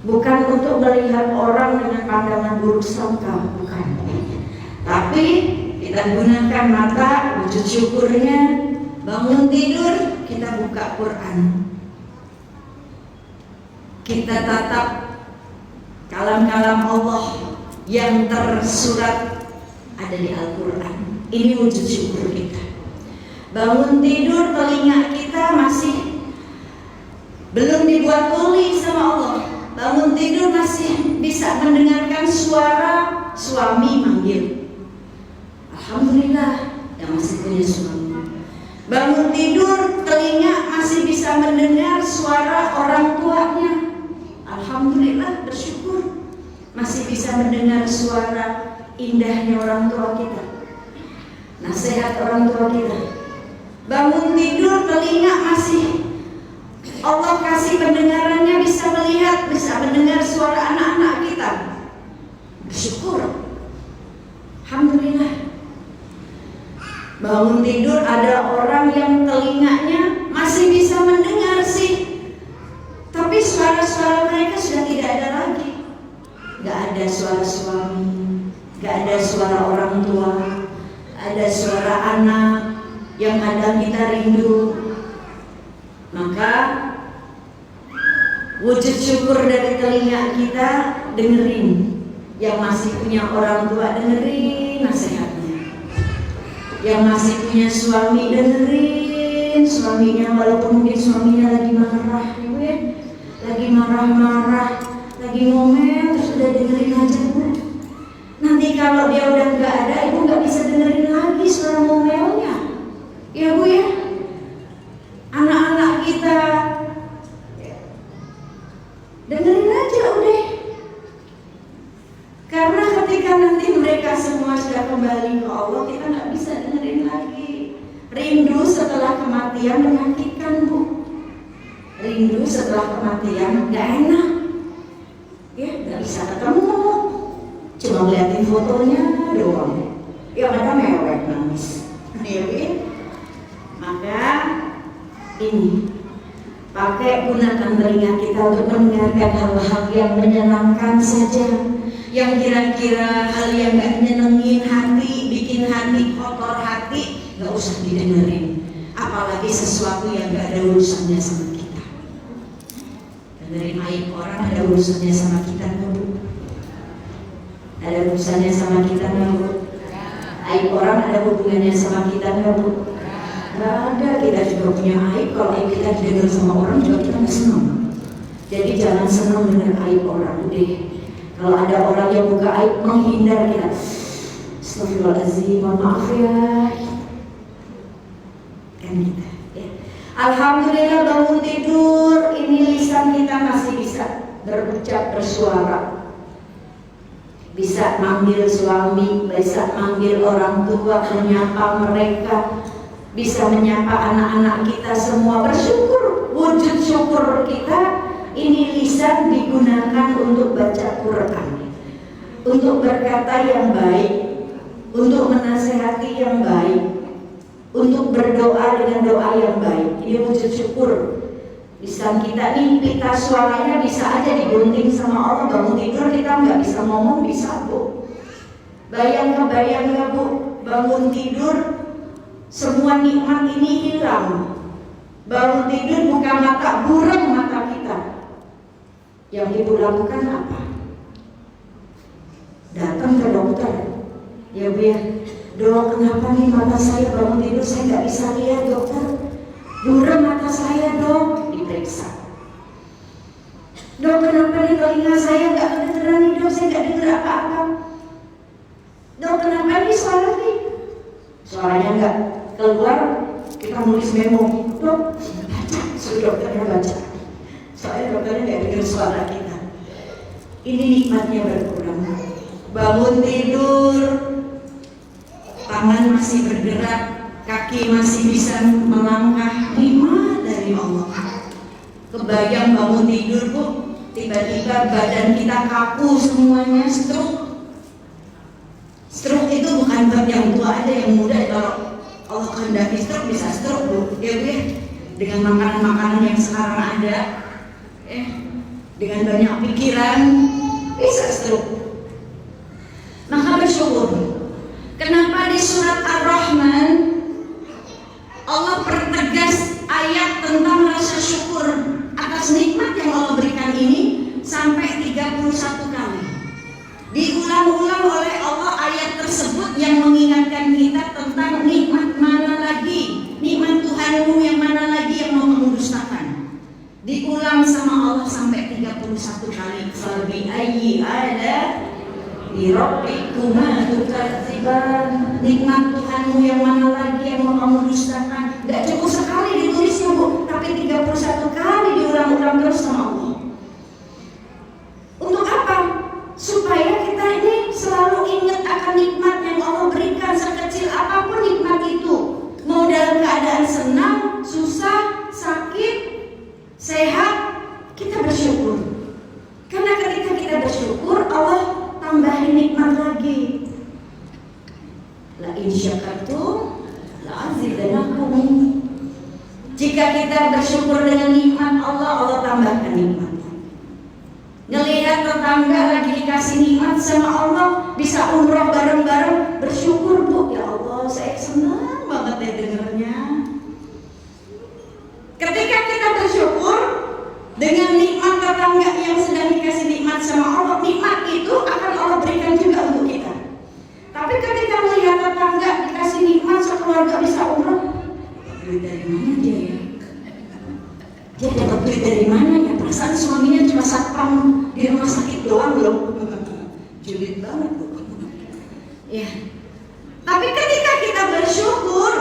bukan untuk melihat orang dengan pandangan buruk sangka, bukan. Tapi kita gunakan mata, wujud syukurnya, bangun tidur, kita buka Quran. Kita tatap kalam-kalam Allah yang tersurat ada di Al-Quran. Ini wujud syukur kita. Bangun tidur, telinga kita masih belum dibuat tuli sama Allah. Bangun tidur masih bisa mendengarkan suara suami manggil. Alhamdulillah, yang masih punya suami. Bangun tidur, telinga masih bisa mendengar suara orang tuanya. Alhamdulillah, bersyukur masih bisa mendengar suara indahnya orang tua kita, nasihat orang tua kita. Bangun tidur, telinga masih Allah kasih pendengarannya, bisa melihat, bisa mendengar suara anak-anak kita. Bersyukur, alhamdulillah. Bangun tidur, ada orang yang telinganya masih bisa mendengar sih, tapi suara-suara mereka sudah tidak ada lagi. Gak ada suara suami, gak ada suara orang tua, ada suara anak yang kadang kita rindu. Maka wujud syukur dari telinga kita, dengerin. Yang masih punya orang tua, dengerin nasihatnya. Yang masih punya suami, dengerin suaminya, walaupun mungkin suaminya lagi marah, lagi marah-marah, lagi ngomel, terus udah dengerin aja, Bu. Nanti kalau dia udah nggak ada, ibu nggak bisa dengerin lagi suara ngomelnya, ya Bu ya. Anak-anak kita dengerin aja udah, karena ketika nanti mereka semua sudah kembali ke Allah, kita nggak bisa dengerin lagi. Rindu setelah kematian menyakitkan, Bu. Rindu setelah kematian nggak enak, ya nggak bisa ketemu, cuma ngeliatin fotonya doang, yang ada mewek nangis, ya. Maka ini pakai, gunakan telinga kita untuk mendengarkan hal-hal yang menyenangkan saja, yang kira-kira hal yang gak nyenengin hati, bikin hati kotor hati, gak usah didengerin. Apalagi sesuatu yang gak ada urusannya sama kita. Dengerin aib orang ada urusannya sama kita nggak, Bu? Ada urusannya sama kita nggak, Bu? Aib orang ada hubungannya sama kita nggak, Bu? Nggak ada. Kita juga punya aib. Kalau aib kita didengar sama orang juga kita nggak senang. Jadi jangan senang dengan aib orang deh. Kalau ada orang yang buka aib, menghindar kita. Astagfirullahaladzim, mohon maaf ya. Kan kita ya. Alhamdulillah bangun tidur, ini lisan kita masih bisa berucap, bersuara. Bisa manggil suami, bisa manggil orang tua, menyapa mereka, bisa menyapa anak-anak kita semua. Bersyukur, wujud syukur kita. Ini lisan digunakan untuk baca Quran, untuk berkata yang baik, untuk menasehati yang baik, untuk berdoa dengan doa yang baik. Ini wujud syukur. Lisan kita nih, pita suaranya bisa aja digunting sama Allah. Bangun tidur kita nggak bisa ngomong, bisa, Bu. Bayang nggak, Bu? Bangun tidur semua nikmat ini hilang. Bangun tidur buka mata, buram mata kita. Yang ibu lakukan apa? Datang ke dokter, ya Bu ya. Dok, kenapa nih mata saya bangun tidur saya nggak bisa lihat, dokter? Buram mata saya, Dok. Diperiksa. Dok, kenapa nih telinga saya nggak kedengeran nih, Dok? Saya nggak dengar apa-apa. Dok, kenapa nih suara nih? Suaranya nggak keluar, kita nulis memo. Dok, baca, suruh dokternya baca. Soalnya dokternya nggak dengar suara kita. Ini nikmatnya berkurang. Bangun tidur, tangan masih bergerak, kaki masih bisa melangkah, nikmat dari Allah. Kebayang bangun tidur, Bu, tiba-tiba badan kita kaku semuanya, stroke. Stroke itu bukan bab yang tua aja, yang muda. Kalau Allah kehendaki stroke bisa stroke, Bu. Ya Bu, dengan makanan-makanan yang sekarang ada, dengan banyak pikiran bisa stroke. Maka bersyukur. Kenapa di surat Ar-Rahman Allah pertegas ayat tentang rasa syukur atas nikmat yang Allah berikan ini sampai 31 kali. Diulang-ulang oleh Allah ayat tersebut yang mengingatkan kita tentang nikmat mana lagi, nikmat Tuhanmu yang mana lagi yang mau kamu dustakan. Diulang sama Allah sampai 31 kali. Fabi ayyi ala rabbikuma tukadziban. Nikmat Tuhanmu yang mana lagi yang mau kamu dustakan. Gak cukup sekali ditulisnya Bu, tapi 31 kali diulang-ulang terus sama Allah. Untuk apa? Supaya kita ini selalu ingat akan nikmat yang Allah berikan, sekecil apapun nikmat itu. Mau dalam keadaan senang, susah, sakit, sehat, kita bersyukur. Karena ketika kita bersyukur, Allah tambahin nikmat lagi. La in syakartum la azidanakum. Jika kita bersyukur dengan nikmat Allah, Allah tambahkan nikmat. Ngelihat tetangga lagi dikasih nikmat sama Allah, bisa umroh bareng-bareng, bersyukur Bu, ya Allah saya senang banget ya dengernya. Ketika kita bersyukur dengan nikmat tetangga yang sedang dikasih nikmat sama Allah, nikmat itu akan Allah berikan juga untuk kita. Tapi ketika melihat tetangga dikasih nikmat sekeluarga bisa umroh, duit dari mana dia ya? Dia dapat duit dari mana ya? Perasaan suaminya cuma satpam di rumah sakit doang loh. Julid banget loh. Ya. Tapi ketika kita bersyukur,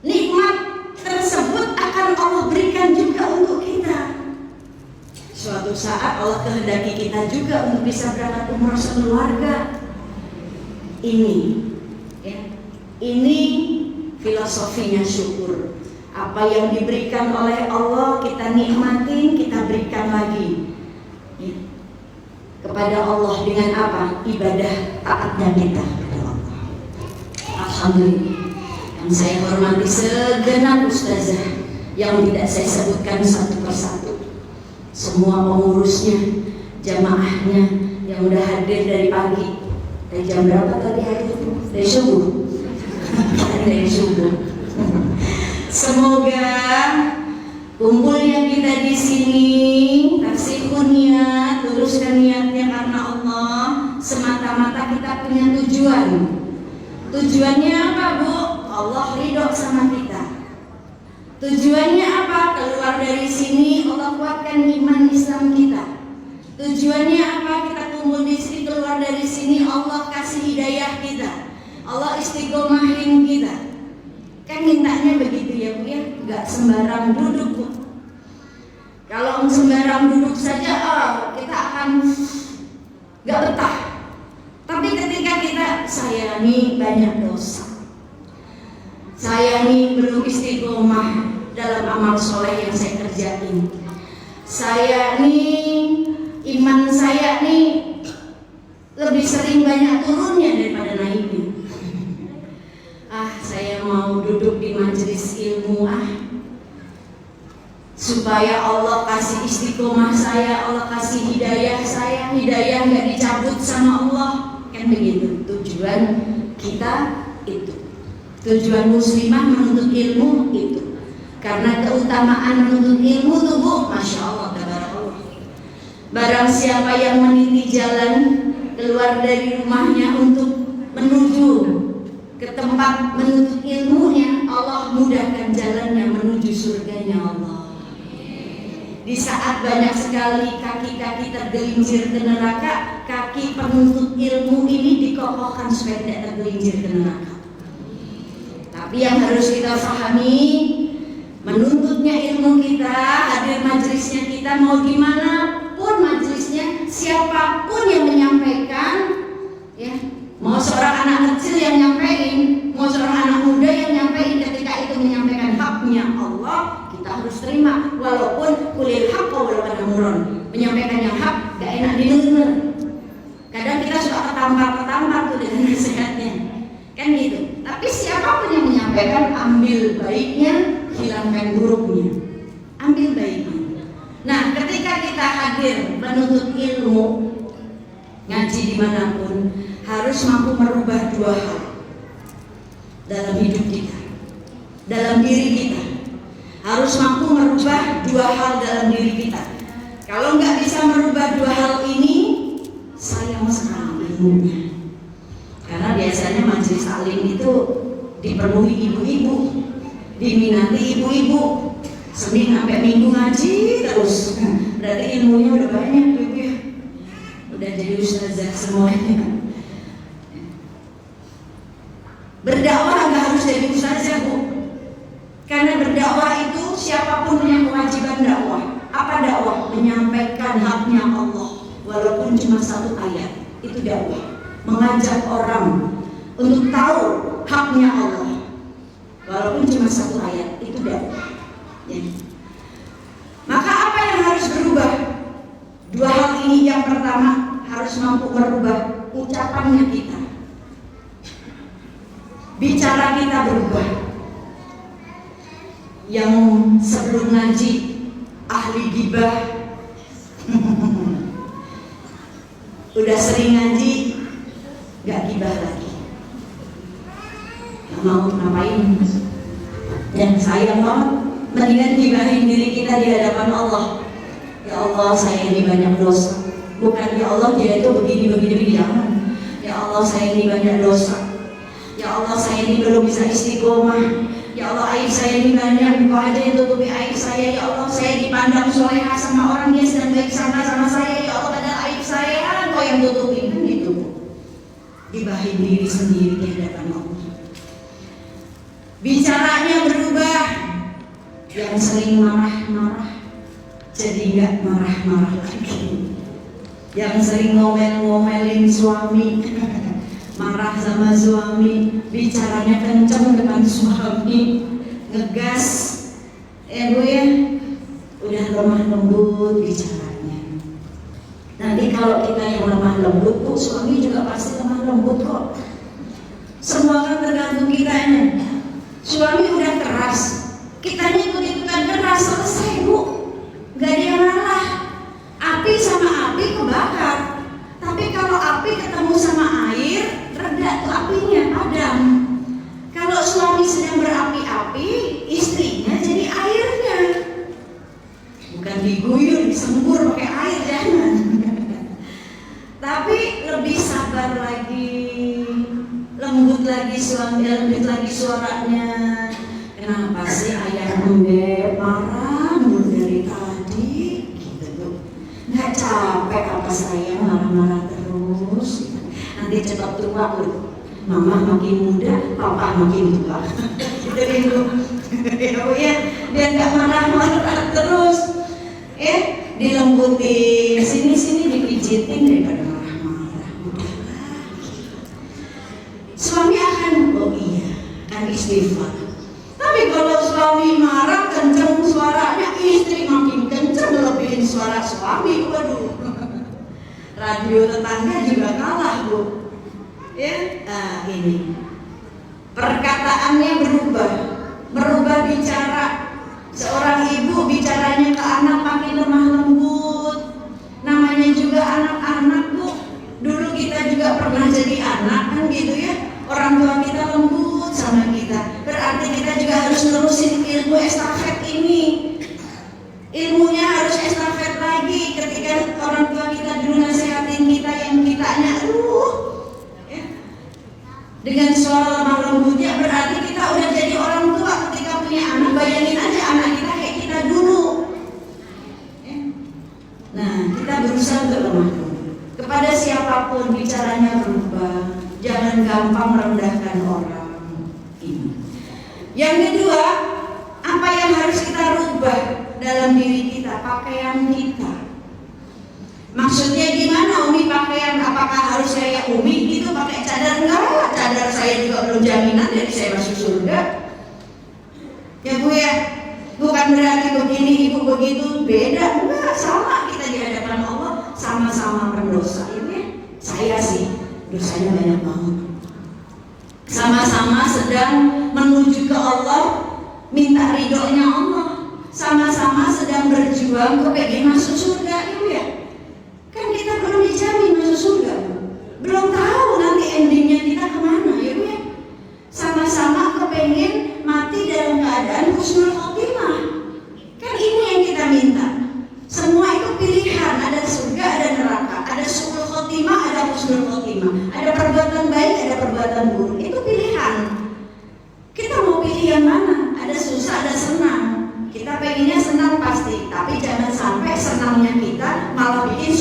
nikmat tersebut akan Allah berikan juga untuk kita. Suatu saat Allah kehendaki kita juga untuk bisa berangkat umroh sekeluarga. Ini, ya, ini filosofinya syukur. Apa yang diberikan oleh Allah kita nikmatin, kita berikan lagi ya, kepada Allah dengan apa? Ibadah taatnya kita kepada Allah. Alhamdulillah. Yang saya hormati segenap ustazah yang tidak saya sebutkan satu persatu, semua pengurusnya, jamaahnya yang udah hadir dari pagi. Dari jam berapa tadi hadir? Dari subuh. Dari subuh. Semoga kumpulnya kita di sini, tasihun niat, luruskan niatnya karena Allah, semata-mata kita punya tujuan. Tujuannya apa Bu? Allah ridho sama kita. Tujuannya apa? Keluar dari sini Allah kuatkan iman Islam kita. Tujuannya apa? Kita kumpul di sini, keluar dari sini Allah kasih hidayah kita, Allah istiqomahin kita. Kan mintanya begitu ya Bu ya, nggak sembarang duduk Bu. Kalau sembarang duduk saja, kita akan nggak betah. Tapi ketika saya nih banyak dosa, saya nih belum istiqomah dalam amal soleh yang saya kerjain, saya nih iman saya nih lebih sering banyak turunnya daripada naiknya. Saya mau duduk di majelis ilmu supaya Allah kasih istiqomah saya, Allah kasih hidayah saya, hidayah nggak dicabut sama Allah. Kan begitu tujuan kita itu. Tujuan muslimah menuntut ilmu itu. Karena keutamaan menuntut ilmu tuh Bu, Masya Allah, tabarakallah. Barang siapa yang meniti jalan keluar dari rumahnya untuk menuju ke tempat menuntut ilmunya, Allah mudahkan jalannya menuju surganya Allah. Di saat banyak sekali kaki-kaki tergelincir ke neraka, kaki penuntut ilmu ini dikokohkan supaya tidak tergelincir ke neraka. Tapi yang harus kita pahami, menuntutnya ilmu kita, hadir majelisnya kita, mau gimana pun majelisnya, siapapun yang menyampaikan, ya, mau seorang anak kecil yang nyampein, mau seorang anak muda yang nyampein, ketika itu menyampaikan haknya Allah, kita harus terima. Walaupun kulil haq walau kana murun, menyampaikan yang hak gak enak didengar. Kadang kita suka ketampar-ketampar tuh dengan nasihatnya, kan gitu. Tapi siapapun yang menyampaikan, ambil baiknya, hilangkan buruknya, ambil baiknya. Nah, ketika kita hadir ngaji dimanapun harus mampu merubah dua hal dalam hidup kita, dalam diri kita. Harus mampu merubah dua hal dalam diri kita. Kalau nggak bisa merubah dua hal ini, sayang sekali ilmunya. Karena biasanya majelis taklim itu dipenuhi ibu-ibu, diminati ibu-ibu. Senin sampai Minggu ngaji terus. Berarti ilmunya udah banyak tuh ya. Udah jadi ustazah semuanya. Berdakwah nggak harus jadi ustazah, Bu. Karena berdakwah itu siapapun punya kewajiban dakwah. Apa dakwah? Menyampaikan haknya Allah. Walaupun cuma satu ayat, itu dakwah. Mengajak orang untuk tahu haknya Allah. Walaupun cuma satu ayat, itu dakwah. Ya. Maka apa yang harus berubah? Dua hal ini. Yang pertama, harus mampu merubah ucapannya kita. Bicara kita berubah. Yang sebelum ngaji ahli gibah udah sering ngaji gak gibah lagi. Gak mau ngapain. Dan sayang banget, mendingan gibahin diri kita di hadapan Allah. Ya Allah, saya ini banyak dosa. Bukan ya Allah dia itu begini jangan. Ya Allah, saya ini banyak dosa. Ya Allah, saya ini belum bisa istiqomah. Ya Allah, aib saya ini banyak, Engkau aja yang tutupi aib saya. Ya Allah, saya dipandang solehah sama orang, dia sedang baik sama saya. Ya Allah, padahal aib saya Engkau yang tutupi. Kan gitu. Gibahin diri sendiri di hadapan Allah. Bicaranya berubah. Yang sering marah-marah jadi nggak marah-marah lagi. Yang sering ngomel-ngomelin suami, marah sama suami, bicaranya kenceng depan suami, ngegas, Bu ya, udah lemah lembut bicaranya. Nanti kalau kita yang lemah lembut, Bu, suami juga pasti lemah lembut kok. Semua kan tergantung kitanya. Suami udah keras, kitanya ikut-ikutan keras, selesai, Bu. Gak ada yang ngalah. Api sama api kebakar. Tapi kalau api ketemu sama air, reda tuh apinya, padam. Kalau suami sedang berapi-api, istrinya jadi airnya. Bukan diguyur, disembur pakai air, jangan. Tapi lebih sabar lagi, lembut lagi suami, lembut lagi suaranya. Kenapa sih ayah gue marah mulu dari tadi? Gitu tuh. Nggak capek apa saya marah-marah terus? Nanti cepat tua loh. Mama makin muda, papa makin tua. Gitu itu. Ya, dia nggak marah-marah terus. Dilembutin, sini-sini dipijitin daripada marah-marah. Udahlah. Suami akan, oh iya, kan istighfar. Tapi kalau suami marah kenceng suaranya, istri makin kenceng melebihin suara suami. Waduh, radio tetangga juga kalah, Bu. Ya, nah ini perkataannya berubah bicara. Seorang ibu bicaranya ke anak makin lemah lembut. Namanya juga anak-anak, Bu. Dulu kita juga pernah jadi anak kan gitu ya. Orang tua kita lembut sama kita. Berarti kita juga harus nerusin ilmu estafet ini. Ilmunya harus estafet lagi. Ketika orang tua kita dulu nasihatin kita, yang kitanya ya, dengan suara lemah lembutnya, berarti kita udah jadi orang tua ketika punya anak. Bayangin aja anak kita kayak kita dulu. Nah, kita berusaha untuk lemah lembut. Kepada siapapun bicaranya berubah. Jangan gampang merendahkan orang. Ini. Yang kedua, apa yang harus kita rubah dalam diri kita? Pakaian kita. Maksudnya gimana Umi pakaian? Apakah harus kayak Umi gitu pakai cadar? Enggak, cadar saya juga belum jaminan jadi saya masuk surga. Ya Bu ya, bukan berarti begini ibu begitu, beda. Enggak, sama kita di hadapan Allah, sama-sama pendosa. Ini saya sih dosanya banyak banget. Sama-sama sedang menuju ke Allah, minta ridhonya Allah. Sama-sama sedang berjuang kepengen masuk surga, Ibu ya. Kan kita belum dijamin masuk surga.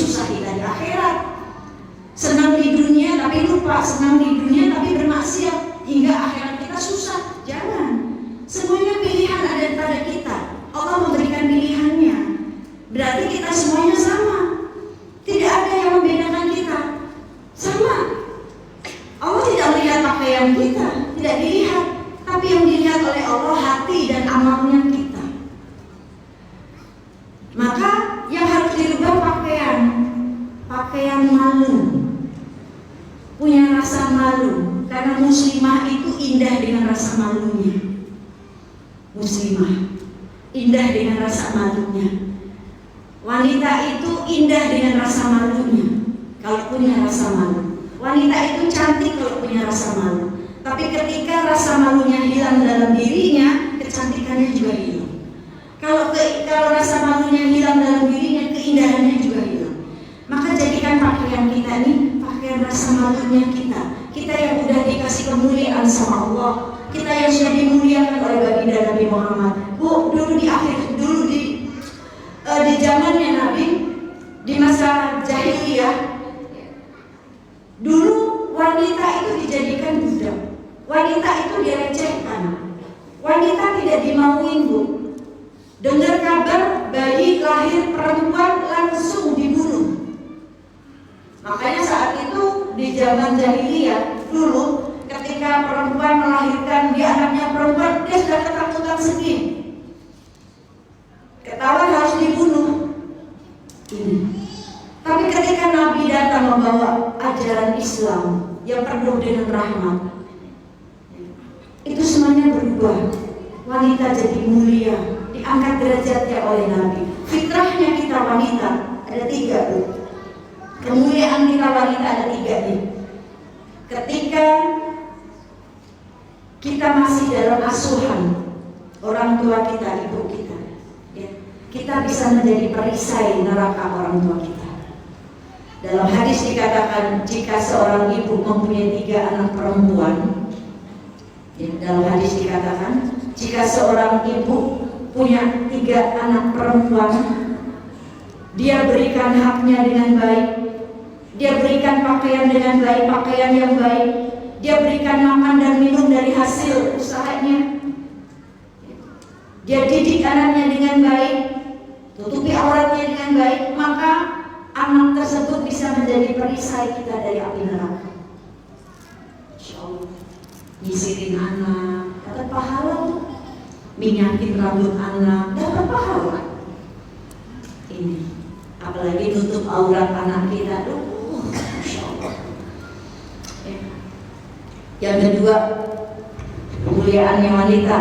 susah kita di akhirat. Senang di dunia tapi lupa, senang di dunia tapi bermaksiat, hingga akhirat kita susah. Jangan. Semuanya pilihan ada pada kita. Allah memberikan pilihannya. Berarti kita semuanya sama. Tidak ada yang membedakan kita. Sama. Allah tidak melihat pakaian kita, tidak dilihat. Tapi yang dilihat oleh Allah hati dan amalnya kita. Maka yang harus dirubah pakaian malu. Punya rasa malu. Karena muslimah itu indah dengan rasa malunya. Muslimah indah dengan rasa malunya. Wanita itu indah dengan rasa malunya. Kalau punya rasa malu, wanita itu cantik kalau punya rasa malu. Tapi ketika rasa malunya hilang dalam dirinya, kecantikannya juga hilang. Kalau rasa malunya hilang dalam dirinya, keindahannya juga hilang. Maka jadikan pakaian kita ini pakaian rasa malunya kita. Kita yang udah dikasih kemuliaan sama Allah, kita yang sudah dimuliakan oleh baginda Nabi Muhammad. Bu, dulu di zamannya Nabi, di masa jahiliyah, dulu wanita itu dijadikan budak, wanita itu direcehkan, wanita tidak dimauin, Bu. Dengar kabar bayi lahir perempuan langsung dibunuh. Makanya saat itu di zaman jahiliyah dulu, ketika perempuan melahirkan dia anaknya perempuan, dia sudah ketakutan sedih, ketahuan harus dibunuh. Ini. Tapi ketika Nabi datang membawa ajaran Islam yang penuh dengan rahmat, itu semuanya berubah. Wanita jadi mulia, diangkat derajatnya oleh Nabi. Fitrahnya kita wanita ada 3, Bu. Kemuliaan kita wanita ada 3 nih. Ketika kita masih dalam asuhan orang tua kita, ibu kita, ya, kita bisa menjadi perisai neraka orang tua kita. Dalam hadis dikatakan jika seorang ibu mempunyai 3 anak perempuan, ya, dalam hadis dikatakan jika seorang ibu punya 3 anak perempuan, dia berikan haknya dengan baik, dia berikan pakaian dengan baik, pakaian yang baik, dia berikan makan dan minum dari hasil usahanya, dia didik anaknya dengan baik, tutupi auratnya dengan baik, maka anak tersebut bisa menjadi perisai kita dari api neraka. Insyaallah. Nyisirin anak dapat pahala, minyakin rambut anak dapat pahala. Ini apalagi tutup aurat anak kita, insyaallah. Yang kedua, kemuliaannya wanita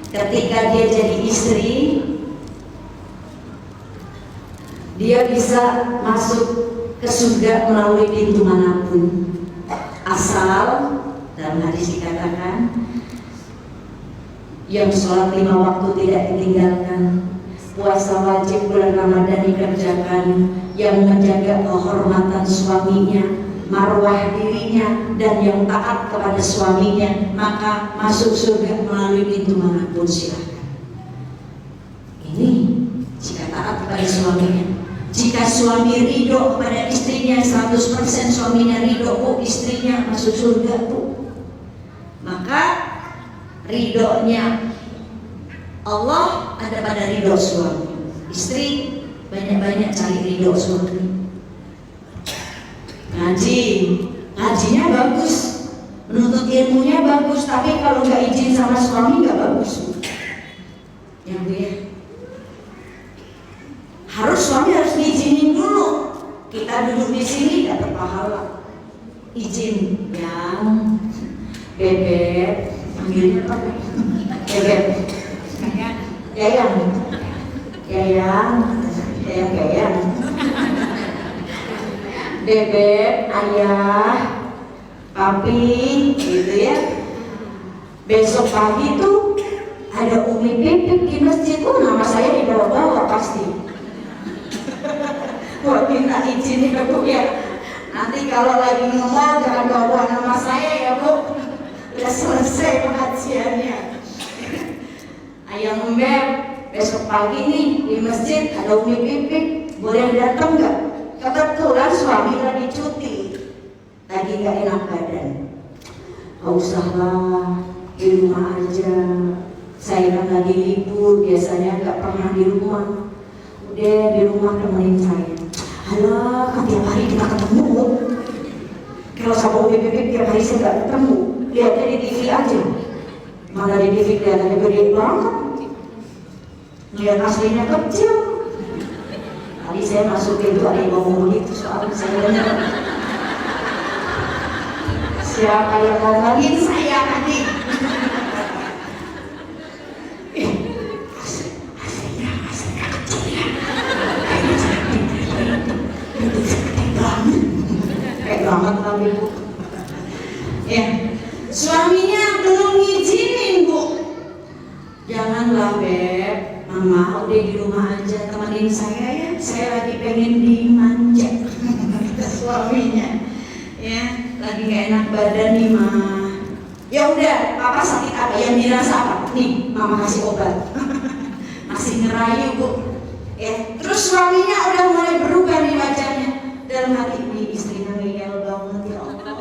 ketika dia jadi istri, dia bisa masuk ke surga melalui pintu manapun, asal dalam hadis dikatakan yang sholat 5 waktu tidak ditinggalkan, puasa wajib bulan Ramadan dikerjakan, yang menjaga kehormatan suaminya, marwah dirinya, dan yang taat kepada suaminya, maka masuk surga melalui pintu manapun silahkan. Ini jika taat kepada suaminya. Jika suami ridho kepada istrinya 100%, suaminya ridho, Bu, istrinya masuk surga, Bu. Maka ridhonya Allah ada pada ridho suami. Istri banyak-banyak cari ridho suami. Ngajinya bagus, menuntut ilmunya bagus, tapi kalau nggak izin sama suami nggak bagus. Ya, Bu, ya. Suami harus diizinin dulu. Kita duduk di sini dapat pahala. Izin yang bebek, panggilnya apa? Bebek. Yayang. Bebek, ayah, papi, gitu ya. Besok pagi tuh ada Umi Pipik di masjid. Nama saya dibawa-bawa pasti. Buat minta izin ya, Bu, ya. Nanti kalau lagi ngomong jangan bawa nama saya ya, Bu. Udah selesai pengajiannya. Ayang Mbak, besok pagi nih di masjid ada Umi Pipik, boleh datang nggak? kebetulan suami lagi cuti, lagi gak enak badan. Gak usahlah, di rumah aja. Saya kan lagi libur, biasanya gak pernah di rumah. Udah di rumah temenin saya. Alah, kan tiap hari kita ketemu. Kalau sama Umi Pipip tiap hari saya gak ketemu, lihatnya di TV aja. Mana di TV kelihatannya gede banget, lihat aslinya kecil. Tadi saya masukin tuh ada yang ngomong begitu, soalnya saya dengar. Siapa yang ngomongin saya tadi? Aslinya kecil ya. Kayak banget kali Bu. Ya, suaminya belum ngizinin Bu. Janganlah Beb, Mama udah di rumah aja, temenin saya ya. Saya lagi pengen dimanja. Suaminya, ya lagi gak enak badan nih Ma. Ya udah, Papa sakit apa? Yang dirasa apa? Nih, Mama kasih obat. Masih ngerayu Bu. Ya, terus suaminya udah mulai berubah nih wajahnya. Dalam hati ini istrinya ngeyel banget ya Allah.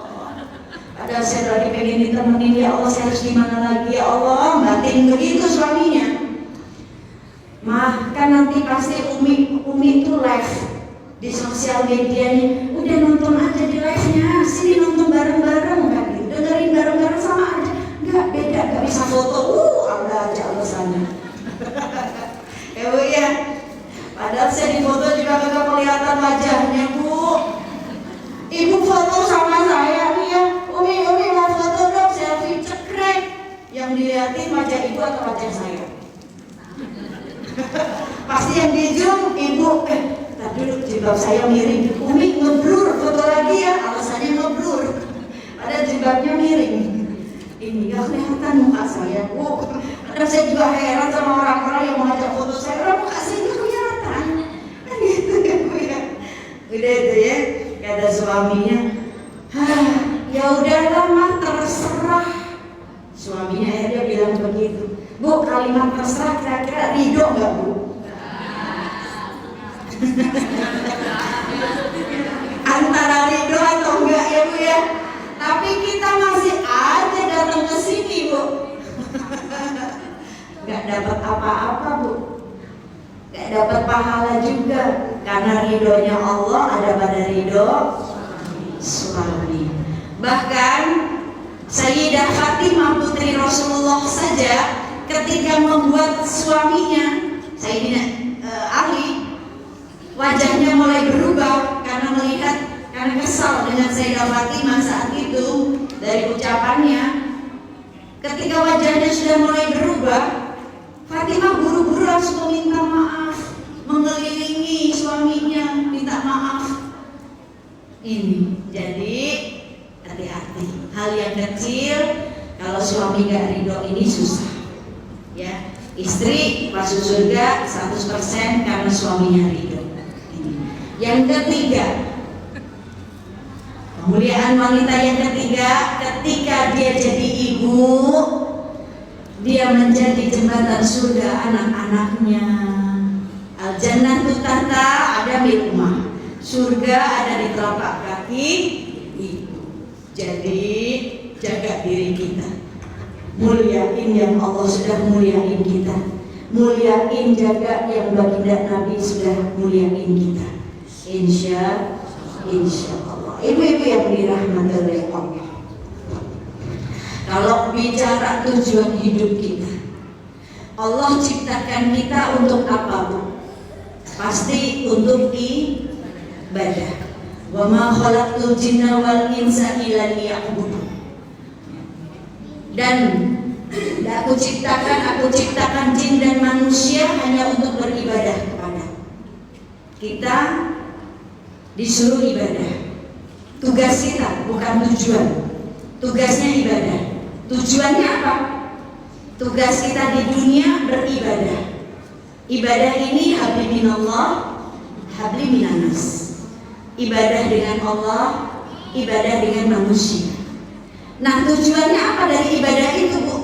Padahal saya lagi pengen ditemenin ya Allah, saya harus gimana lagi ya Allah. Batin begitu suaminya. Mah, kan nanti pasti Umi itu live di sosial medianya. Udah nonton aja di live-nya, sini nonton bareng-bareng kan, dengerin bareng-bareng sama aja. Nggak beda, nggak bisa foto. Ada aja alasannya. Ya Bu ya. Padahal saya di foto juga nggak kelihatan wajahnya Bu. Ibu foto sama saya nih ya. Umi mau foto dong, selfie cekrek. Yang dilihatin wajah ibu atau wajah saya? Pasti yang di zoom ibu. Tadi dulu jilbab saya miring. Umi ngeblur foto lagi ya, alasannya ngeblur. Padahal jilbabnya miring. Ini gak kelihatan muka saya Bu. Padahal saya juga heran sama orang-orang yang mau ngajak foto saya. Orang muka saya nggak kelihatan. Kan gitu ya Bu ya. Udah itu ya, kata suaminya. Ya udahlah mah, terserah. Suaminya akhirnya bilang begitu. Bu, kalimat terserah kira-kira ridho nggak Bu? Antara ridho atau enggak ya Bu ya. Tapi kita masih aja datang ke sini Bu. Nggak dapat apa-apa Bu. Nggak dapat pahala juga. Karena ridhonya Allah ada pada ridho suami. Bahkan Sayyidah Fatimah putri Rasulullah saja ketika membuat suaminya Sayyidina Ali wajahnya mulai berubah karena kesal dengan Sayyidah Fatimah saat itu dari ucapannya. Ketika wajahnya sudah mulai berubah, Fatimah buru-buru langsung meminta maaf, mengelilingi suaminya minta maaf. Ini jadi hati-hati, hal yang kecil kalau suami gak ridho ini susah ya. Istri masuk surga 100% karena suaminya ridho. Yang ketiga, kemuliaan wanita yang ketiga, ketika dia jadi ibu, dia menjadi jembatan surga anak-anaknya. Al-jannatu tahta ada di rumah, surga ada di telapak kaki ibu. Jadi jaga diri kita, muliain yang Allah sudah muliain kita, muliain jaga yang baginda Nabi sudah muliain kita. Insya Allah. Ibu-ibu yang dirahmati oleh Allah. Kalau bicara tujuan hidup kita, Allah ciptakan kita untuk apa Bu? Pasti untuk ibadah. Wa ma khalaqtul jinna wal insa illa liya'budun. Dan aku ciptakan jin dan manusia hanya untuk beribadah kepada. Kita disuruh ibadah. Tugas kita bukan tujuan. Tugasnya ibadah. Tujuannya apa? Tugas kita di dunia beribadah. Ibadah ini habli minallah, habli minanas. Ibadah dengan Allah, ibadah dengan manusia. Nah, tujuannya apa dari ibadah itu Bu?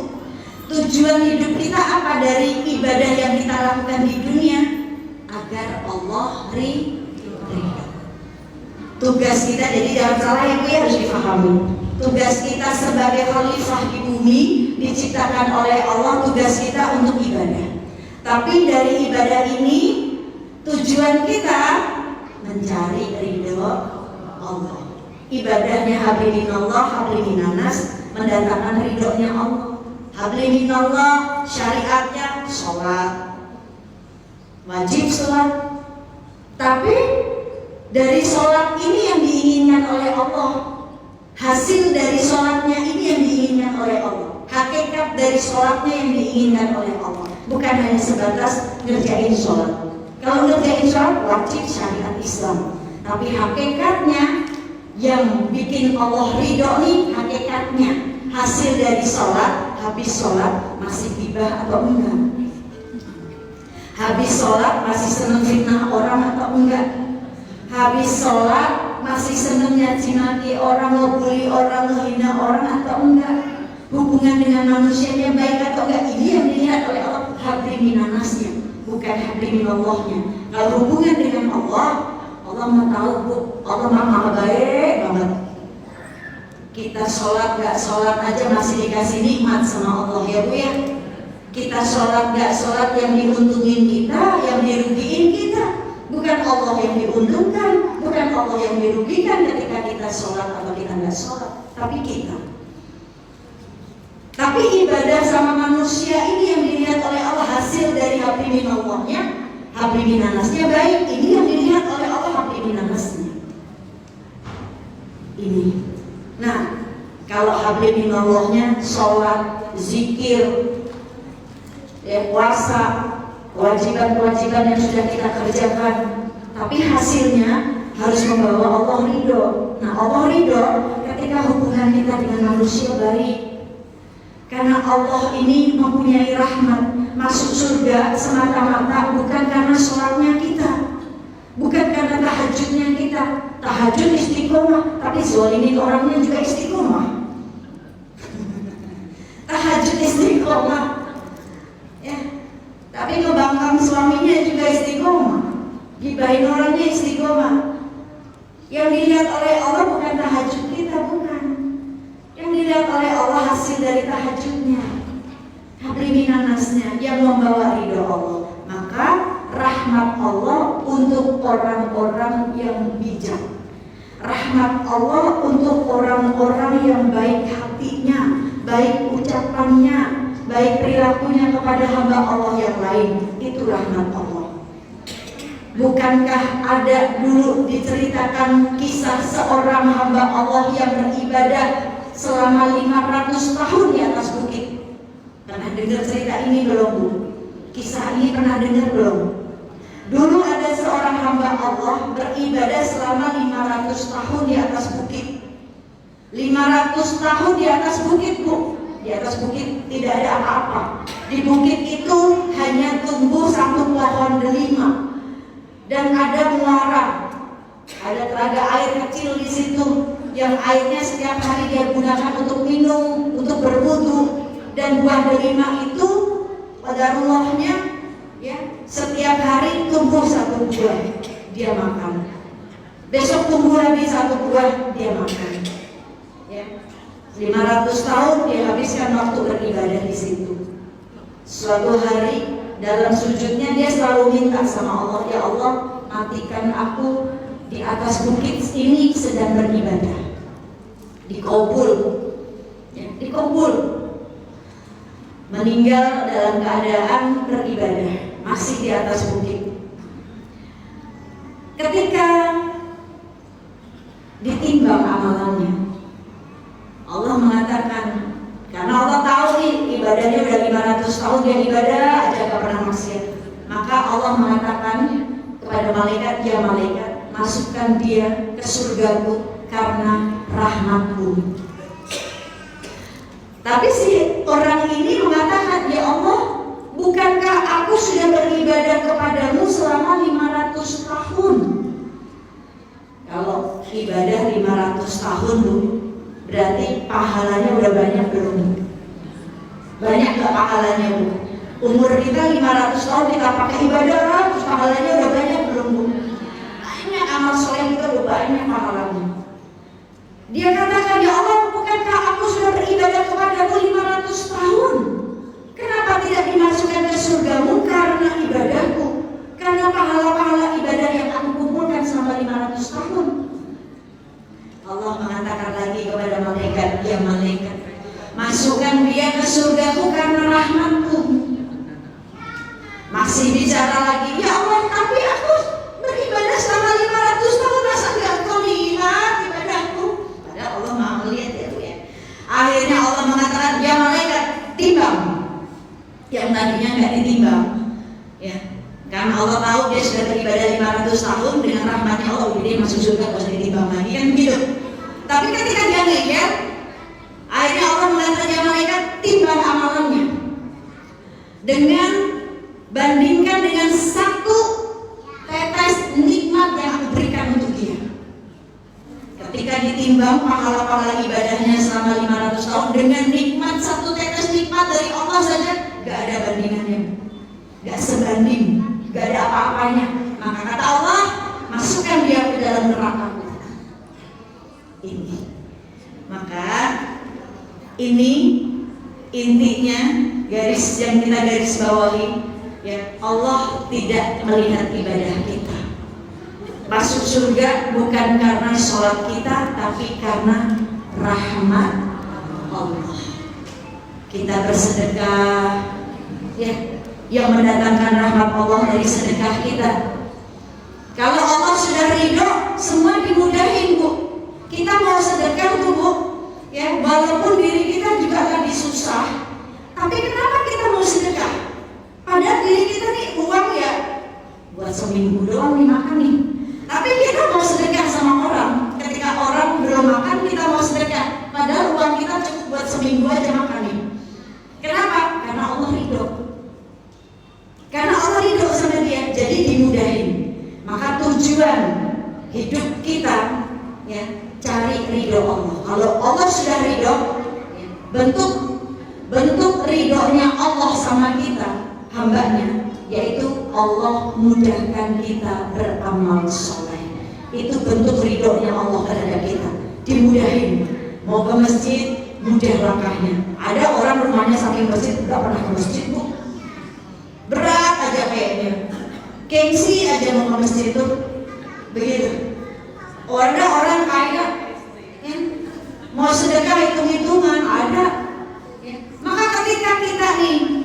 Tujuan hidup kita apa dari ibadah yang kita lakukan di dunia? Agar Allah ridho. Tugas kita, jadi jangan salah ya Bu ya, harus dipahami. Tugas kita sebagai khalifah di bumi diciptakan oleh Allah, tugas kita untuk ibadah. Tapi dari ibadah ini tujuan kita mencari ridho Allah. Ibadahnya habli minallah, habli minanas, mendatangkan ridhonya Allah. Habli minallah, syariatnya sholat, wajib sholat. Tapi dari sholat ini yang diinginkan oleh Allah, hasil dari sholatnya ini yang diinginkan oleh Allah, hakikat dari sholatnya yang diinginkan oleh Allah, bukan hanya sebatas ngerjain sholat. Kalau ngerjain sholat wajib syariat Islam, tapi hakikatnya yang bikin Allah ridho nih, hakikatnya hasil dari sholat, habis sholat masih gibah atau enggak, habis sholat masih seneng fitnah orang atau enggak, habis sholat masih seneng nyaci maki orang, ngebully orang, menghina orang atau enggak, hubungan dengan manusianya baik atau enggak. Ini yang dilihat oleh Allah, habli minanasnya, bukan habli minallahnya. Kalau hubungan dengan Allah, Allah mau tahu Bu, Allah maha baik banget. Kita sholat gak sholat aja masih dikasih nikmat sama Allah ya Bu ya. Kita sholat gak sholat yang diuntungin kita, yang dirugiin kita. Bukan Allah yang diuntungkan, bukan Allah yang dirugikan ketika kita sholat atau kita nggak sholat, tapi kita. Tapi ibadah sama manusia ini yang dilihat oleh Allah, hasil dari habli minallahnya, habli minanasnya baik. Ini yang dilihat oleh Allah, habli minanasnya. Ini. Nah, kalau habli minallahnya sholat, zikir, puasa, kewajiban-kewajiban yang sudah kita kerjakan, tapi hasilnya harus membawa Allah ridho. Nah, Allah ridho ketika hubungan kita dengan manusia baik. Karena Allah ini mempunyai rahmat, masuk surga semata-mata bukan karena sholatnya kita, bukan karena tahajudnya kita. Tahajud istiqomah, tapi zolimin orangnya juga istiqomah. Tahajud istiqomah, ya. Tapi ngebangkang suaminya juga istiqomah, gibahin orangnya istiqomah. Yang dilihat oleh Allah bukan tahajud kita, bukan. Yang dilihat oleh Allah hasil dari tahajudnya, habli minanasnya, yang membawa ridho Allah. Maka rahmat Allah untuk orang-orang yang bijak, rahmat Allah untuk orang-orang yang baik hatinya, baik ucapannya, baik perilakunya kepada hamba Allah yang lain. Itu rahmat Allah. Bukankah ada dulu diceritakan kisah seorang hamba Allah yang beribadah selama 500 tahun di atas bukit? Pernah dengar cerita ini belum Bu? Kisah ini pernah dengar belum? Dulu ada seorang hamba Allah beribadah selama 500 tahun di atas bukit. 500 tahun di atas bukit Bu. Di atas bukit tidak ada apa-apa. Di bukit itu hanya tumbuh satu pohon delima dan ada muara, ada telaga air kecil di situ yang airnya setiap hari dia gunakan untuk minum, untuk berwudu. Dan buah delima itu qadarullah-nya, ya, setiap hari tumbuh satu buah dia makan. Besok tumbuh lagi satu buah dia makan. Ya. 500 tahun dia habiskan waktu beribadah di situ. Suatu hari dalam sujudnya dia selalu minta sama Allah, ya Allah, matikan aku di atas bukit ini sedang beribadah. Dikabul, ya, dikabul. Meninggal dalam keadaan beribadah, masih di atas bukit. Ketika ditimbang amalannya, Allah mengatakan, karena Allah tahu nih ibadahnya udah 500 tahun dia ibadah aja gak pernah maksiat, maka Allah mengatakan kepada malaikat, ya malaikat, masukkan dia ke surgaku karena rahmatku. Tapi si orang ini mengatakan, ya Allah, bukankah aku sudah beribadah kepadamu selama 500 tahun? Kalau ibadah 500 tahun Bu, berarti pahalanya udah banyak belum? Banyak gak pahalanya Bu? Umur kita 500 tahun kita pakai ibadah, terus pahalanya udah banyak belum Bu? Banyak, amal soleh kita udah banyak pahalanya. Dia katakan, ya Allah, bukankah aku sudah beribadah kepadamu 500 tahun? Kenapa tidak dimasukkan ke surgamu karena ibadahku? Karena pahala-pahala ibadah yang aku kumpulkan selama 500 tahun. Allah mengatakan lagi kepada malaikat, ya malaikat, masukkan dia ke surgaku karena rahmatku. Masih bicara lagi, ya Allah, tapi aku beribadah selama 500 tahun, masa gak kau lihat ibadahku? Padahal Allah maha melihat ya. Akhirnya Allah mengatakan, ya malaikat, timbang. Yang tadinya gak ditimbang, ya, karena Allah tahu dia sudah beribadah 500 tahun, dengan rahmatnya Allah, dia masuk surga, gak usah ditimbang lagi, kan begitu. Tapi ketika dia ngelihat, akhirnya Allah mengatakan, ya malaikat, timbang amalannya, dengan bandingkan dengan satu tetes nikmat yang aku berikan untuk dia. Ketika ditimbang pahala-pahala ibadahnya selama 500 tahun dengan nikmat satu tetes nikmat dari Allah saja, gak ada bandingannya, gak sebanding, gak ada apa-apanya. Maka kata Allah, masukkan dia ke dalam neraka. Ini, maka ini intinya garis yang kita garis bawahi, ya, Allah tidak melihat ibadah kita. Masuk surga bukan karena sholat kita, tapi karena rahmat Allah. Kita bersedekah, ya, yang mendatangkan rahmat Allah dari sedekah kita. Kalau Allah sudah ridho, semua dimudahin, Bu. Kita mau sedekah tuh, Bu, ya, walaupun diri kita juga lagi susah, tapi kenapa kita mau sedekah? Padahal diri kita nih uang ya buat seminggu doang nih makan nih. Tapi kita mau sedekah sama orang. Ketika orang belum makan, kita mau sedekah. Padahal uang kita cukup buat seminggu aja makan nih. Kenapa? Karena Allah ridho. Karena Allah ridho sama dia, jadi dimudahin. Maka tujuan hidup kita, ya, cari ridho Allah. Kalau Allah sudah ridho, bentuk ridhonya Allah sama kita, hambanya, yaitu Allah mudahkan kita beramal soleh. Itu bentuk ridhonya Allah terhadap kita, dimudahin. Mau ke masjid, mudah langkahnya. Ada orang rumahnya saking masjid, gak pernah ke masjid, Bu. Berat aja kayaknya, gengsi aja mau ke masjid itu, begitu. Ada orang kaya, ya, mau sedekah hitung-hitungan, ada. Maka ketika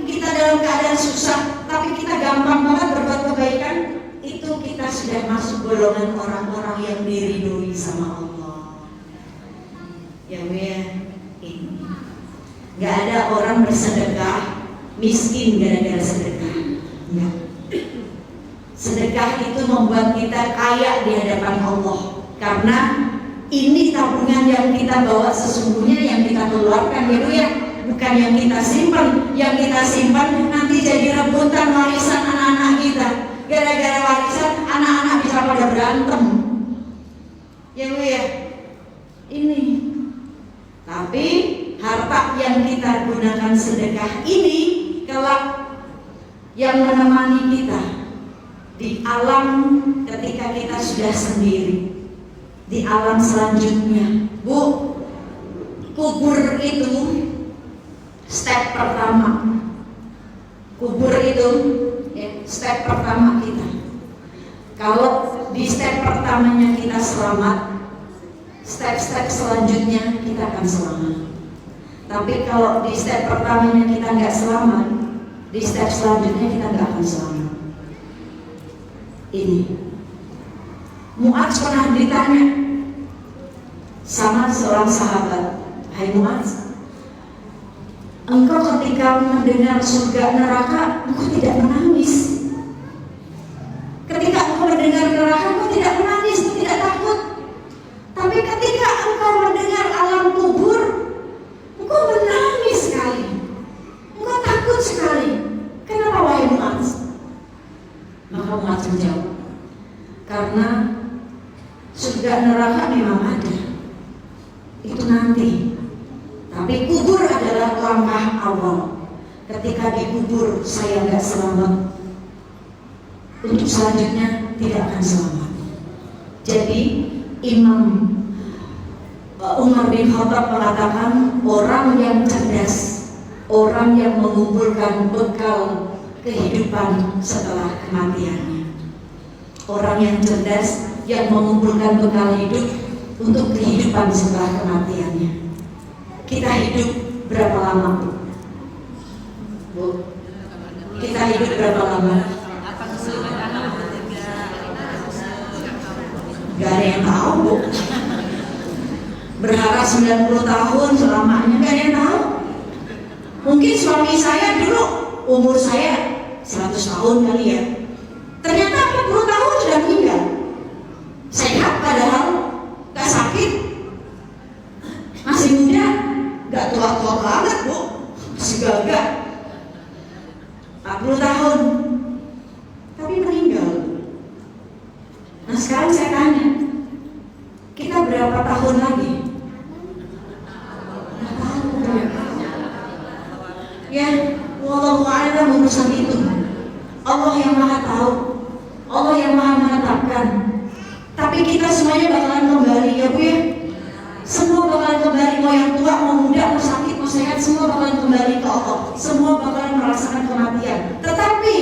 kita dalam keadaan susah, tapi kita gampang banget berbuat kebaikan, itu kita sudah masuk golongan orang-orang yang diridhoi sama Allah. Ya, ini nggak ada orang bersedekah miskin gara-gara sedekah. Enggak. Sedekah itu membuat kita kaya di hadapan Allah, karena ini tabungan yang kita bawa sesungguhnya, yang kita keluarkan, gitu ya. Bukan yang kita simpan. Yang kita simpan nanti jadi rebutan warisan anak-anak kita. Gara-gara warisan anak-anak bisa pada berantem, ya Bu ya. Ini. Tapi harta yang kita gunakan sedekah ini kelak yang menemani kita di alam ketika kita sudah sendiri, di alam selanjutnya. Bu, kubur itu step pertama. Kubur itu, ya, step pertama kita. Kalau di step pertamanya kita selamat, step-step selanjutnya kita akan selamat. Tapi kalau di step pertamanya kita nggak selamat, di step selanjutnya kita nggak akan selamat. Ini Mu'adz pernah ditanya sama seorang sahabat, hai Mu'adz, engkau ketika mendengar surga neraka, engkau tidak menangis. Ketika engkau mendengar neraka, engkau tidak menangis, tidak takut. Tapi ketika engkau mendengar alam kubur, engkau menangis sekali, engkau takut sekali. Kenapa wahai Mu'adz? Maka Mu'adz menjawab, karena surga neraka memang ada, itu nanti. Tapi kubur adalah langkah awal. Ketika dikubur saya nggak selamat, untuk selanjutnya tidak akan selamat. Jadi Imam Umar bin Khattab mengatakan orang yang cerdas, orang yang mengumpulkan bekal kehidupan setelah kematiannya. Orang yang cerdas yang mengumpulkan bekal hidup untuk kehidupan setelah kematiannya. Kita hidup berapa lama, Bu? Kita hidup berapa lama? Gak ada yang tahu, Bu. Berharap 90 tahun selamanya, gak ada yang tahu. Mungkin suami saya dulu umur saya 100 tahun kali ya, ternyata 40 tahun sudah meninggal. Sehat padahal, gak sakit, masih muda, gak tua-tua banget, Bu, masih gagah. 40 tahun tapi meninggal. Nah sekarang saya tanya, kita berapa tahun lagi? Ya, wallahu a'lam urusan itu. Allah yang maha tahu, Allah yang maha menetapkan. Tapi kita semuanya bakalan kembali ya Bu ya. Semua bakalan kembali, mau yang tua, mau muda, mau sakit, mau sehat, semua bakalan kembali ke Allah. Semua bakalan merasakan kematian. Tetapi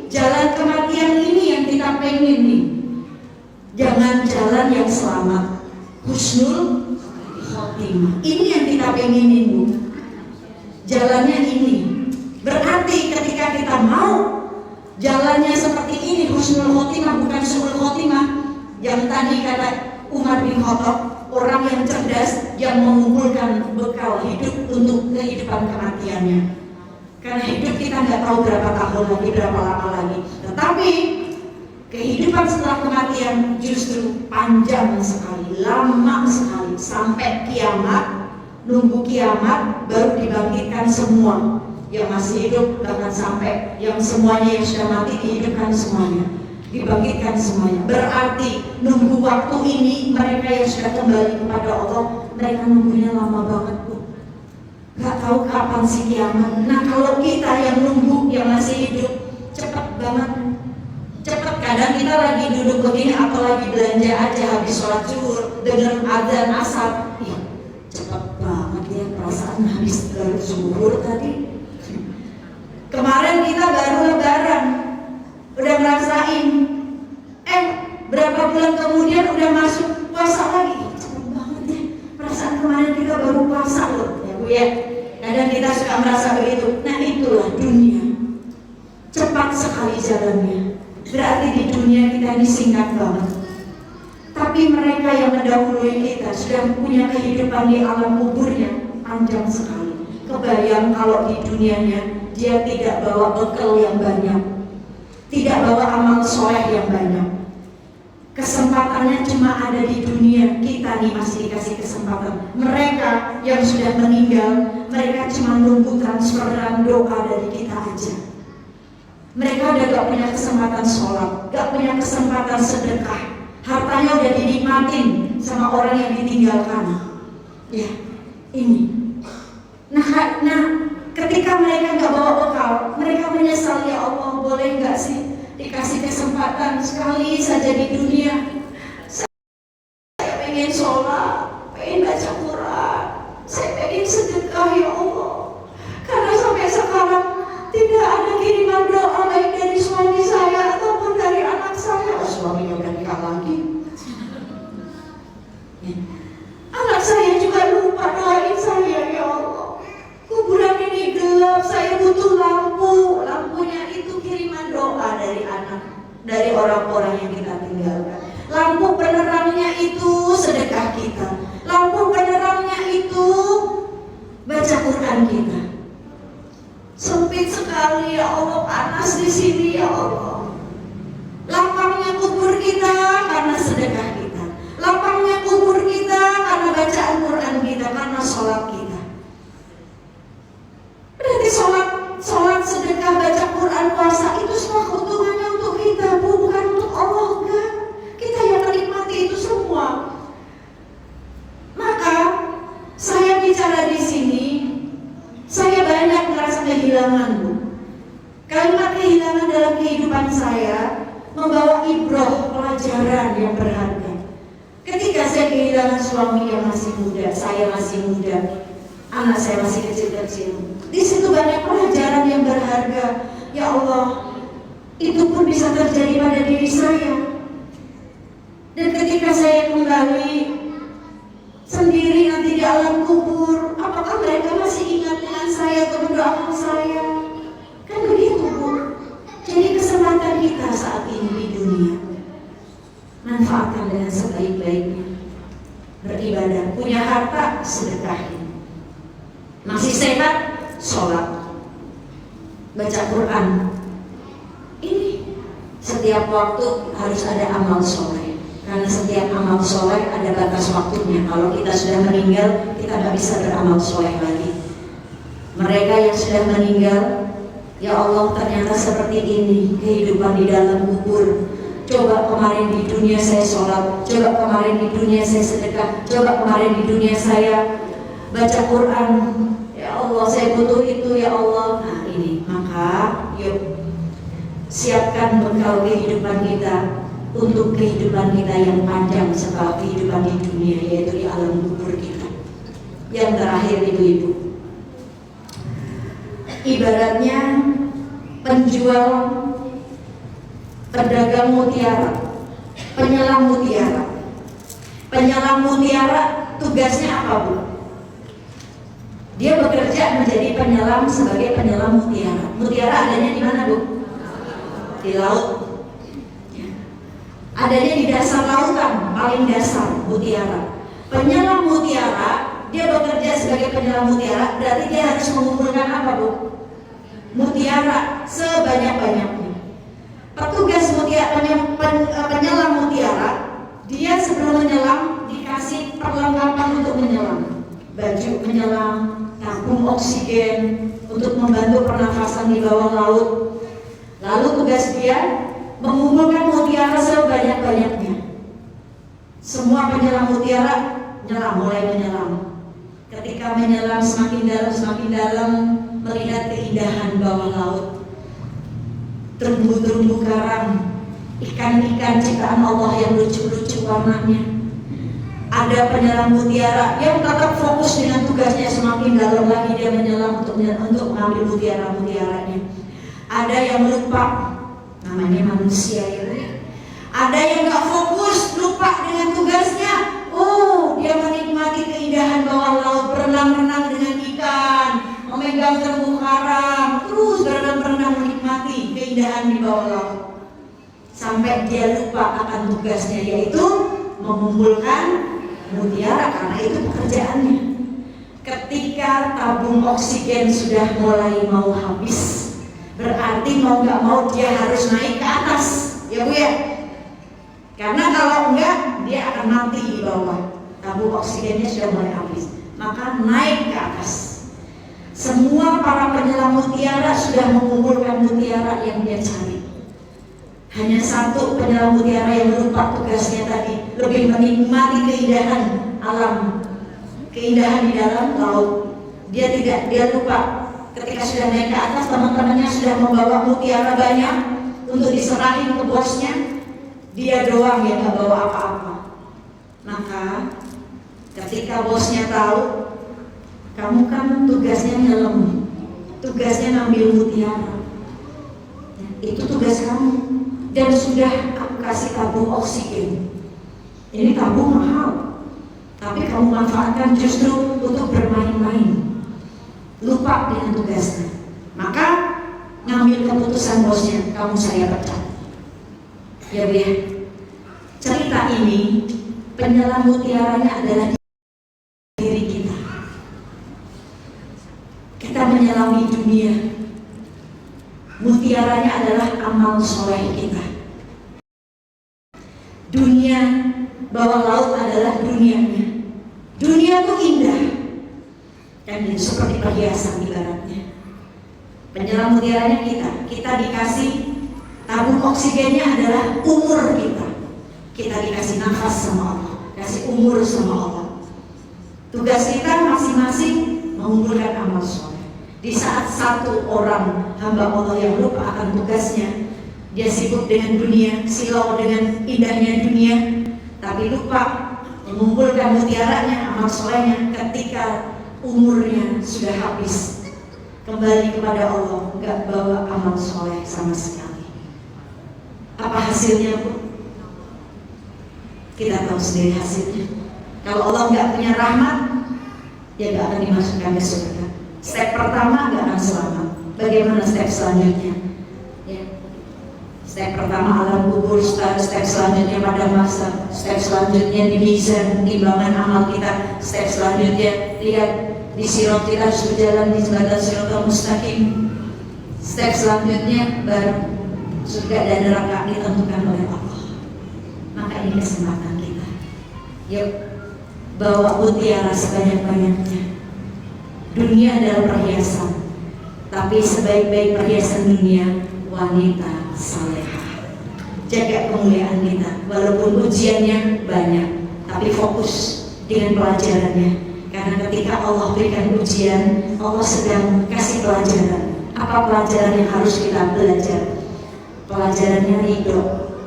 jalan kematian ini yang kita pengen nih, jangan jalan yang selamat, husnul khotimah. Ini yang kita pengenin, Bu. Jalannya ini. Berarti ketika kita mau jalannya seperti ini, husnul khotimah, bukan su'ul khotimah, yang tadi kata Umar bin Khattab, orang yang cerdas yang mengumpulkan bekal hidup untuk kehidupan kematiannya. Karena hidup kita nggak tahu berapa tahun lagi, berapa lama lagi. Tetapi kehidupan setelah kematian justru panjang sekali, lama sekali, sampai kiamat. Nunggu kiamat baru dibangkitkan semua. Yang masih hidup bahkan sampai yang semuanya yang sudah mati dihidupkan semuanya, dibangkitkan semuanya. Berarti nunggu waktu ini mereka yang sudah kembali kepada Allah, mereka nunggunya lama banget, Bu. Gak tahu kapan sih kiamat. Nah kalau kita yang nunggu, yang masih hidup, cepat banget. Cepat, kadang kita lagi duduk begini atau lagi belanja aja habis sholat zuhur, dengar azan asar, ih cepat banget ya, perasaan habis dari zuhur tadi. Kemarin kita baru lebaran, udah ngerasain, berapa bulan kemudian udah masuk puasa lagi. Cepet banget ya, perasaan kemarin kita baru puasa loh, ya Bu ya. Kadang kita suka merasa begitu. Nah itulah dunia, cepat sekali jalannya. Berarti di dunia kita ini singkat banget. Tapi mereka yang mendahului kita sudah punya kehidupan di alam kuburnya panjang sekali. Kebayang kalau di dunianya dia tidak bawa bekal yang banyak, tidak bawa amal soleh yang banyak. Kesempatannya cuma ada di dunia, kita nih masih dikasih kesempatan. Mereka yang sudah meninggal, mereka cuma nunggu transferan doa dari kita aja. Mereka udah gak punya kesempatan sholat, gak punya kesempatan sedekah, hartanya udah dinikmatin sama orang yang ditinggalkan. Ya, ini. Nah, ketika mereka gak bawa bekal, mereka menyesal, ya Allah, boleh gak sih dikasih kesempatan sekali saja di dunia. Saya pengen sholat, pengen baca Quran, saya pengen sedekah ya Allah. Karena sampai sekarang tidak ada kiriman doa baik dari suami saya ataupun dari anak saya. Oh, suaminya udah nikah lagi. Anak saya juga lupa doain saya, ya Allah. Kuburan ini gelap, saya butuh lampu. Lampunya itu kiriman doa dari anak, dari orang-orang yang kita tinggalkan. Lampu penerangnya itu sedekah kita. Lampu penerangnya itu baca Quran kita. Sempit sekali ya Allah, panas di sini ya Allah. Lapangnya kubur kita karena sedekah kita. Lapangnya kubur kita karena bacaan Quran kita, karena sholat kita. Berarti sholat, sedekah, baca Quran, puasa itu semua keuntungannya untuk kita, bukan untuk Allah, kan? Kita yang menikmati itu semua. Maka saya bicara di sini, saya banyak merasa kehilangan, Bu. Kalimat kehilangan dalam kehilangan suami yang masih muda, saya masih muda, anak saya masih kecil-kecil. Di situ banyak pelajaran yang berharga. Ya Allah, itu pun bisa terjadi pada diri saya. Dan ketika saya kembali sendiri nanti di alam kubur, apakah mereka masih ingat dengan saya atau mendoakan saya? Kan begitu, Bu. Jadi kesempatan kita saat ini di dunia, manfaatkan dengan sebaik-baiknya. Beribadah, punya harta, sedekahin. Masih sehat, sholat, baca Quran. Ini setiap waktu harus ada amal soleh. Karena setiap amal soleh ada batas waktunya. Kalau kita sudah meninggal, kita tidak bisa beramal soleh lagi. Mereka yang sudah meninggal, ya Allah, ternyata seperti ini kehidupan di dalam kubur. Coba kemarin di dunia saya sholat, coba kemarin di dunia saya sedekah, coba kemarin di dunia saya baca Quran. Ya Allah, saya butuh itu ya Allah. Nah ini, maka yuk siapkan bekal kehidupan kita untuk kehidupan kita yang panjang setelah kehidupan di dunia, yaitu di alam kubur kita. Yang terakhir, ibu-ibu, ibaratnya penjual, pedagang mutiara, penyelam mutiara. Penyelam mutiara tugasnya apa, Bu? Dia bekerja menjadi penyelam sebagai penyelam mutiara. Mutiara adanya di mana, Bu? Di laut. Adanya di dasar lautan, paling dasar mutiara. Penyelam mutiara, dia bekerja sebagai penyelam mutiara, berarti dia harus mengumpulkan apa, Bu? Mutiara sebanyak-banyaknya. Petugas mutiara, penyelam mutiara, dia sebelum menyelam dikasih perlengkapan untuk menyelam. Baju menyelam, tabung oksigen untuk membantu pernafasan di bawah laut. Lalu tugas dia mengumpulkan mutiara sebanyak-banyaknya. Semua penyelam mutiara mulai menyelam. Ketika menyelam semakin dalam, melihat keindahan bawah laut, terumbu-terumbu karang, ikan-ikan ciptaan Allah yang lucu-lucu warnanya. Ada penyelam mutiara yang tetap fokus dengan tugasnya, semakin dalam lagi dia menyelam untuk mengambil mutiara-mutiaranya. Ada yang lupa, namanya manusia ya. Ada yang gak fokus, lupa dengan tugasnya. Oh, dia menikmati keindahan bawah laut, berenang-renang dengan ikan, memegang terumbu karang, terus berenang-renang menikmati keindahan di bawah laut. Sampai dia lupa akan tugasnya, yaitu mengumpulkan mutiara, karena itu pekerjaannya. Ketika tabung oksigen sudah mulai mau habis, berarti mau gak mau dia harus naik ke atas, ya Bu ya. Karena kalau enggak, dia akan mati di bawah. Tabung oksigennya sudah mulai habis, maka naik ke atas. Semua para penyelam mutiara sudah mengumpulkan mutiara yang dia cari. Hanya satu penyelam mutiara yang lupa tugasnya tadi, lebih menikmati keindahan alam, keindahan di dalam laut. Dia lupa. Ketika sudah naik ke atas, teman-temannya sudah membawa mutiara banyak untuk diserahin ke bosnya. Dia doang yang gak bawa apa-apa. Maka ketika bosnya tahu, kamu kan tugasnya nyelam, tugasnya ngambil mutiara, itu tugas kamu. Dan sudah aku kasih tabung oksigen. Ini tabung mahal, tapi kamu manfaatkan justru untuk bermain-main, lupa dengan tugasnya. Maka ngambil keputusan bosnya, kamu saya pecat. Ya Bu ya. Cerita ini penyelam mutiaranya adalah diri kita. Kita menyelami dunia. Mutiaranya adalah amal soleh kita. Dunia bawah laut adalah dunianya. Dunia itu indah, dan itu seperti perhiasan ibaratnya. Penyelam mutiaranya kita dikasih tabung oksigennya adalah umur kita. Kita dikasih nafas sama Allah, kasih umur sama Allah. Tugas kita masing-masing mengumpulkan amal soleh. Di saat satu orang hamba Allah yang lupa akan tugasnya, dia sibuk dengan dunia, silau dengan indahnya dunia, tapi lupa mengumpulkan mutiaranya, amal solehnya ketika umurnya sudah habis, kembali kepada Allah, nggak bawa amal soleh sama sekali. Apa hasilnya, Bu? Kita tahu sendiri hasilnya. Kalau Allah nggak punya rahmat, ya nggak akan dimasukkan ke surga. Step pertama nggak akan selamat. Bagaimana step selanjutnya? Ya. Step pertama alam kubur, step selanjutnya pada masa, step selanjutnya di mizan, timbangan amal kita, step selanjutnya lihat di sirat kita harus berjalan di jembatan siratal mustaqim. Step selanjutnya baru surga dan neraka ditentukan oleh Allah. Maka ini kesempatan kita. Yuk, bawa mutiara sebanyak-banyaknya. Dunia adalah perhiasan, tapi sebaik-baik perhiasan dunia wanita salehah. Jaga kemuliaan kita, walaupun ujiannya banyak, tapi fokus dengan pelajarannya. Karena ketika Allah berikan ujian, Allah sedang kasih pelajaran. Apa pelajaran yang harus kita belajar? Pelajarannya ridho.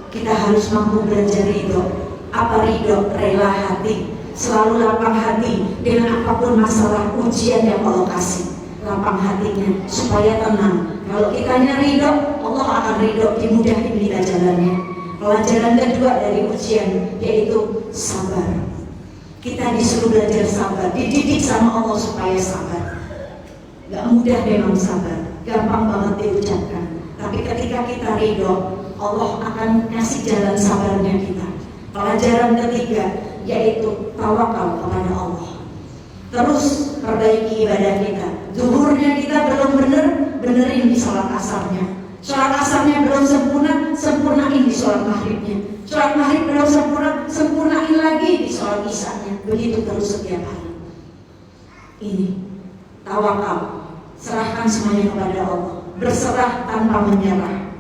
Kita harus mampu belajar ridho. Apa ridho? Rela hati, selalu lapang hati dengan apapun masalah ujian yang Allah kasih. Lapang hatinya supaya tenang. Kalau kitanya ridho, Allah akan ridho, dimudahin kita jalannya. Pelajaran kedua dari ujian yaitu sabar. Kita disuruh belajar sabar, dididik sama Allah supaya sabar. Gak mudah memang sabar, gampang banget diucapkan. Tapi ketika kita ridho, Allah akan kasih jalan sabarnya kita. Pelajaran ketiga yaitu tawakal kepada Allah. Terus perbaiki ibadah kita. Zuhurnya kita belum benar, benerin di sholat asarnya. Sholat asarnya belum sempurna, sempurnain di sholat maghribnya. Sholat maghrib belum sempurna, sempurnain lagi di sholat isya-nya. Begitu terus setiap hari. Ini tawakal, serahkan semuanya kepada Allah. Berserah tanpa menyerah.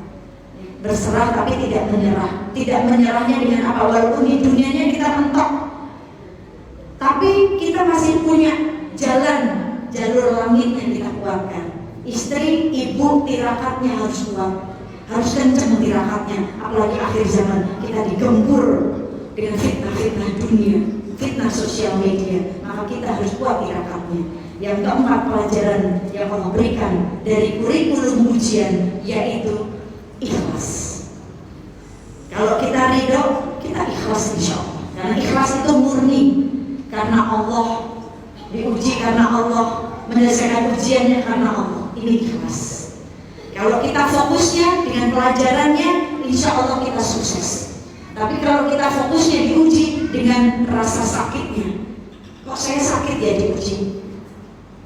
Berserah tapi tidak menyerah. Tidak menyerahnya dengan apa? Walaupun di dunianya kita mentok, tapi kita masih punya jalur langit yang kita kuatkan. Istri, ibu, tirakatnya harus kuat, harus kenceng tirakatnya. Apalagi akhir zaman kita digempur dengan fitnah-fitnah dunia, fitnah sosial media. Maka kita harus kuat tirakatnya. Yang keempat, pelajaran yang Allah berikan dari kurikulum ujian yaitu ikhlas. Kalau kita ridho, kita ikhlas insya Allah. Karena ikhlas itu murni. Karena Allah diuji, karena Allah menyelesaikan ujiannya, karena Allah. Ini ikhlas. Kalau kita fokusnya dengan pelajarannya, insya Allah kita sukses. Tapi kalau kita fokusnya diuji dengan rasa sakitnya, kok saya sakit ya diuji,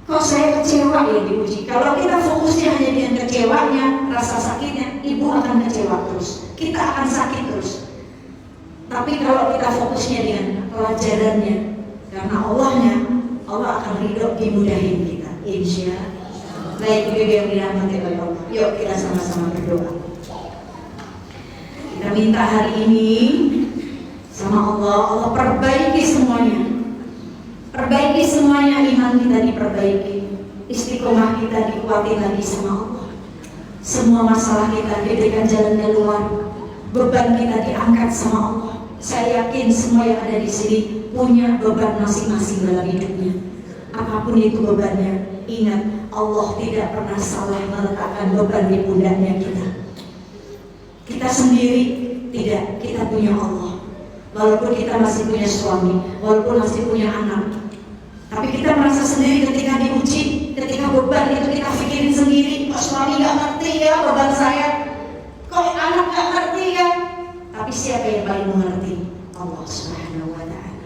kok saya kecewa ya diuji. Kalau kita fokusnya hanya dengan kecewanya, rasa sakitnya, ibu akan kecewa terus, kita akan sakit terus. Tapi kalau kita fokusnya dengan pelajarannya, karena Allahnya, Allah akan ridho, dimudahin kita, insya Allah. Baik, ibu yang dirahmati oleh Allah, yuk kita sama-sama berdoa. Kita minta hari ini sama Allah, Allah perbaiki semuanya. Perbaiki semuanya, iman kita diperbaiki, istiqomah kita dikuatin lagi sama Allah. Semua masalah kita diberikan jalan keluar, beban kita diangkat sama Allah. Saya yakin semua yang ada di sini punya beban masing-masing dalam hidupnya. Apapun itu bebannya, ingat Allah tidak pernah salah meletakkan beban di pundaknya kita. Kita sendiri tidak, kita punya Allah. Walaupun kita masih punya suami, walaupun masih punya anak, tapi kita merasa sendiri ketika diuji, ketika beban itu kita pikirin sendiri. Kok suami gak ngerti ya beban saya, kok anak gak ngerti ya. Tapi siapa yang paling mengerti? Allah Subhanahu wa ta'ala.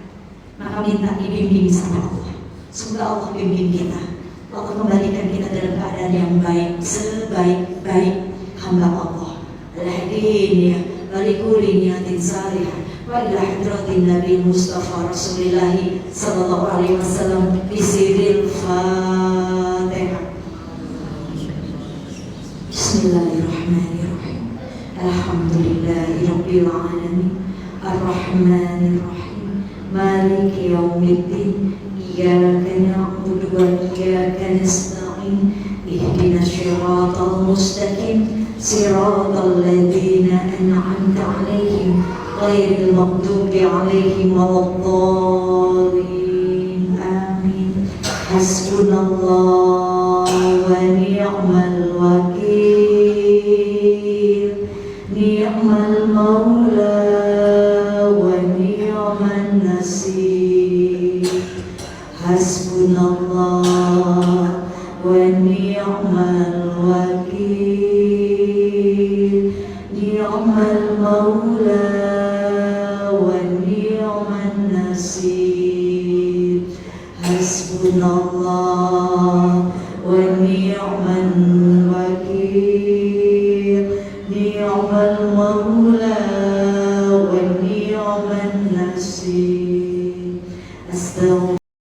Maka minta dibimbing sama Allah. Semoga Allah bimbing kita, Allah kembalikan kita dalam keadaan yang baik, sebaik-baik hamba Allah. Al-hadin wa likulli niyatin salihah wa ila hadratin Nabi Mustafa Rasulullah sallallahu alaihi wasallam bisiril Fatihah. Bismillahirrahmanirrahim. Alhamdulillahi rabbil alamin. Ar-Rahmanir Rahim. Maliki yaumiddin. Iyyaka na'budu wa iyyaka nasta'in. Ihdinas siratal mustaqim. Siratal ladzina an'amta 'alaihim ghairil maghdubi 'alaihim waladdallin. Amin. Hasbunallah wa ni'mal wakil, ni'mal maula wa ni'man nasir. Hasbunallah wa ni'mal wakil, ni'mal maula wa ni'man nasir. Hasbunallah wa ni'mal wakil, ni'mal maula wa ni'man nasir. Astaghfirullah.